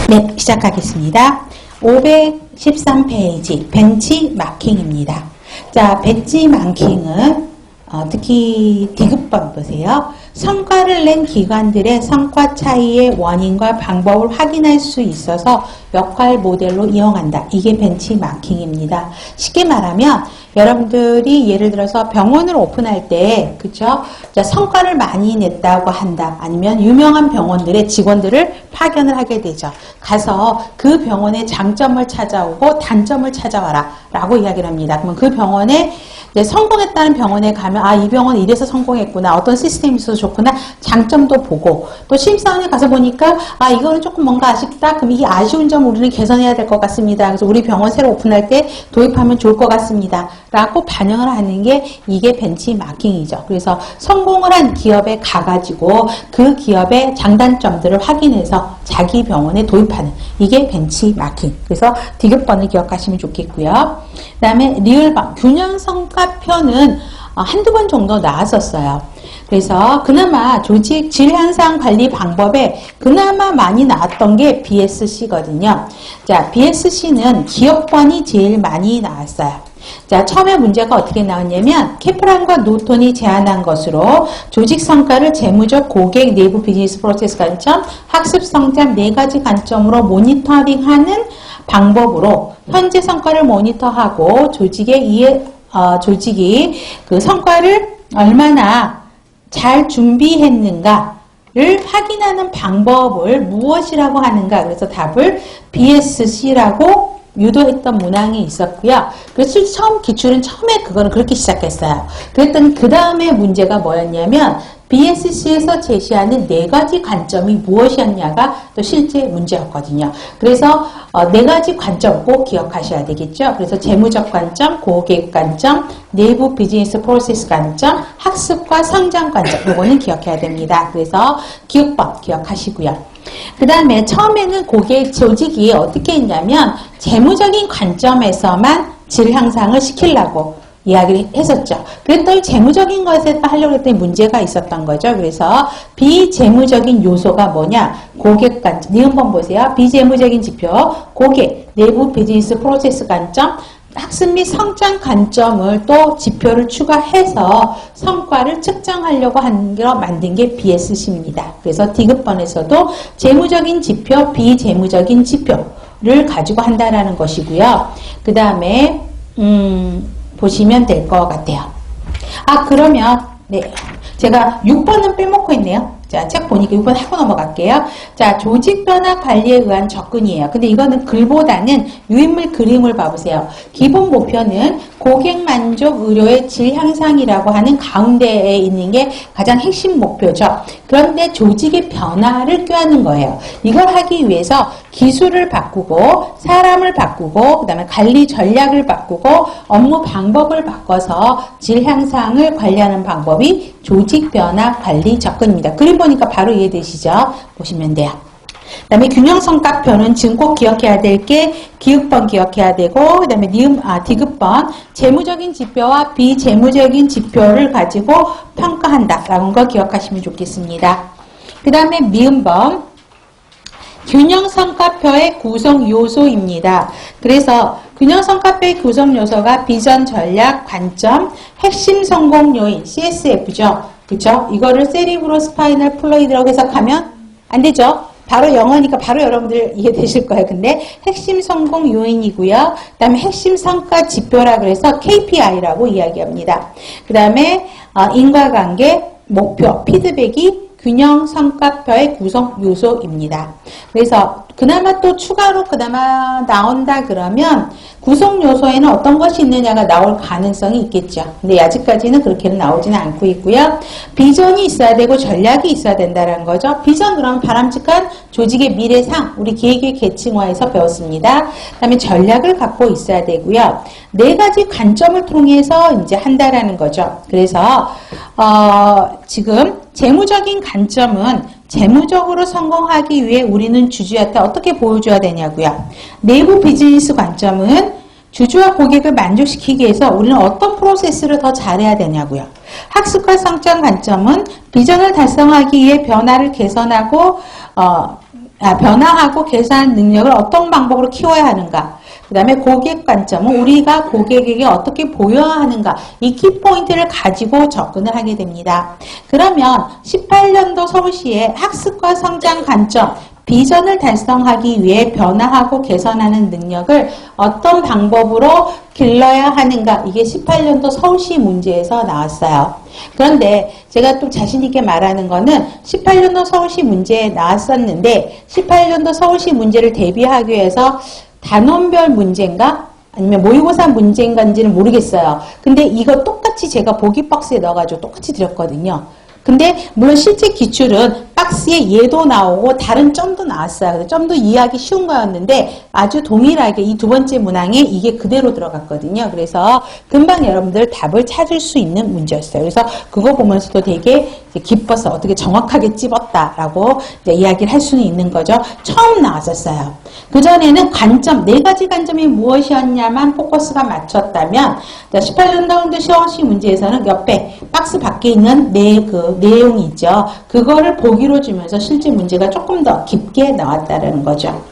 네, 시작하겠습니다. 513페이지 벤치마킹입니다. 자, 벤치마킹은 특히 디귿번 보세요. 성과를 낸 기관들의 성과 차이의 원인과 방법을 확인할 수 있어서 역할 모델로 이용한다. 이게 벤치마킹입니다. 쉽게 말하면 여러분들이 예를 들어서 병원을 오픈할 때, 그쵸? 자, 성과를 많이 냈다고 한다. 아니면 유명한 병원들의 직원들을 파견을 하게 되죠. 가서 그 병원의 장점을 찾아오고 단점을 찾아와라. 라고 이야기를 합니다. 그러면 그 병원에 성공했다는 병원에 가면 이 병원 이래서 성공했구나. 어떤 시스템이 있어서 좋구나. 장점도 보고 또 심사원에 가서 보니까 이거는 조금 뭔가 아쉽다. 그럼 이 아쉬운 점 우리는 개선해야 될 것 같습니다. 그래서 우리 병원 새로 오픈할 때 도입하면 좋을 것 같습니다. 라고 반영을 하는 게 이게 벤치마킹이죠. 그래서 성공을 한 기업에 가가지고 그 기업의 장단점들을 확인해서 자기 병원에 도입하는 이게 벤치마킹. 그래서 디귿번을 기억하시면 좋겠고요. 그 다음에 리을번, 균형성과표는 한두 번 정도 나왔었어요. 그래서 그나마 조직 질향상 관리 방법에 그나마 많이 나왔던 게 BSC거든요. 자, BSC는 기업번이 제일 많이 나왔어요. 자, 처음에 문제가 어떻게 나왔냐면 캐프란과 노톤이 제안한 것으로 조직 성과를 재무적, 고객, 내부 비즈니스 프로세스 관점, 학습 성장 네 가지 관점으로 모니터링하는 방법으로 현재 성과를 모니터하고 조직이 그 성과를 얼마나 잘 준비했는가를 확인하는 방법을 무엇이라고 하는가. 그래서 답을 BSC라고 유도했던 문항이 있었고요. 그래서 처음 기출은 처음에 그거는 그렇게 시작했어요. 그랬더니 그 다음에 문제가 뭐였냐면 BSC에서 제시하는 네 가지 관점이 무엇이었냐가 또 실제 문제였거든요. 그래서 네 가지 관점 꼭 기억하셔야 되겠죠. 그래서 재무적 관점, 고객 관점, 내부 비즈니스 프로세스 관점, 학습과 성장 관점 요거는 기억해야 됩니다. 그래서 기억법 기억하시고요. 그 다음에 처음에는 고객 조직이 어떻게 했냐면 재무적인 관점에서만 질 향상을 시키려고 이야기를 했었죠. 그랬더니 재무적인 것에 하려고 했더니 문제가 있었던 거죠. 그래서 비재무적인 요소가 뭐냐? 고객 관점. 니은번 보세요. 비재무적인 지표, 고객, 내부 비즈니스 프로세스 관점, 학습 및 성장 관점을 또 지표를 추가해서 성과를 측정하려고 만든 게 BSC입니다. 그래서 디귿번에서도 재무적인 지표, 비재무적인 지표를 가지고 한다라는 것이고요. 그 다음에 보시면 될 것 같아요. 그러면 네, 제가 6번은 빼먹고 있네요. 자, 책 보니까 6번 하고 넘어갈게요. 자, 조직 변화 관리에 의한 접근이에요. 근데 이거는 글보다는 유인물 그림을 봐보세요. 기본 목표는 고객 만족 의료의 질 향상이라고 하는 가운데에 있는 게 가장 핵심 목표죠. 그런데 조직의 변화를 꾀하는 거예요. 이걸 하기 위해서 기술을 바꾸고 사람을 바꾸고 그 다음에 관리 전략을 바꾸고 업무 방법을 바꿔서 질 향상을 관리하는 방법이 조직 변화 관리 접근입니다. 그림 보니까 바로 이해되시죠? 보시면 돼요. 그 다음에 균형성과표는 지금 꼭 기억해야 될 게 기읍번 기억해야 되고 그 다음에 디귿번 재무적인 지표와 비재무적인 지표를 가지고 평가한다 라는 거 기억하시면 좋겠습니다. 그 다음에 미음번 균형성과표의 구성 요소입니다. 그래서 균형성과표의 구성 요소가 비전, 전략, 관점, 핵심 성공 요인, CSF죠. 그쵸? 이거를 세리브로 스파이널 플루이드라고 해석하면 안 되죠? 바로 영어니까 바로 여러분들 이해되실 거예요. 근데 핵심 성공 요인이고요. 그 다음에 핵심 성과 지표라 그래서 KPI라고 이야기합니다. 그 다음에 인과관계, 목표, 피드백이 균형 성과표의 구성 요소입니다. 그래서 그나마 또 추가로 나온다 그러면 구성 요소에는 어떤 것이 있느냐가 나올 가능성이 있겠죠. 근데 아직까지는 그렇게는 나오지는 않고 있고요. 비전이 있어야 되고 전략이 있어야 된다는 거죠. 비전 그러면 바람직한 조직의 미래상 우리 기획의 계층화에서 배웠습니다. 그 다음에 전략을 갖고 있어야 되고요. 네 가지 관점을 통해서 이제 한다라는 거죠. 그래서 지금 재무적인 관점은 재무적으로 성공하기 위해 우리는 주주한테 어떻게 보여줘야 되냐고요. 내부 비즈니스 관점은 주주와 고객을 만족시키기 위해서 우리는 어떤 프로세스를 더 잘해야 되냐고요. 학습과 성장 관점은 비전을 달성하기 위해 변화를 개선하고 변화하고 계산 능력을 어떤 방법으로 키워야 하는가. 그 다음에 고객 관점은 우리가 고객에게 어떻게 보여야 하는가. 이 키포인트를 가지고 접근을 하게 됩니다. 그러면 18년도 서울시의 학습과 성장 관점, 비전을 달성하기 위해 변화하고 개선하는 능력을 어떤 방법으로 길러야 하는가. 이게 18년도 서울시 문제에서 나왔어요. 그런데 제가 또 자신있게 말하는 거는 18년도 서울시 문제에 나왔었는데 18년도 서울시 문제를 대비하기 위해서 단원별 문제인가? 아니면 모의고사 문제인가인지는 모르겠어요. 근데 이거 똑같이 제가 보기 박스에 넣어가지고 똑같이 드렸거든요. 근데 물론 실제 기출은 박스에 얘도 나오고 다른 점도 나왔어요. 점도 이해하기 쉬운 거였는데 아주 동일하게 이 두 번째 문항에 이게 그대로 들어갔거든요. 그래서 금방 여러분들 답을 찾을 수 있는 문제였어요. 그래서 그거 보면서도 되게 기뻐서 어떻게 정확하게 찝었다라고 이야기를 할 수는 있는 거죠. 처음 나왔었어요. 그전에는 관점, 네 가지 관점이 무엇이었냐만 포커스가 맞췄다면 18년도 서울시 문제에서는 옆에 박스 밖에 있는 그 내용이 있죠. 그거를 보기로 주면서 실제 문제가 조금 더 깊게 나왔다는 거죠.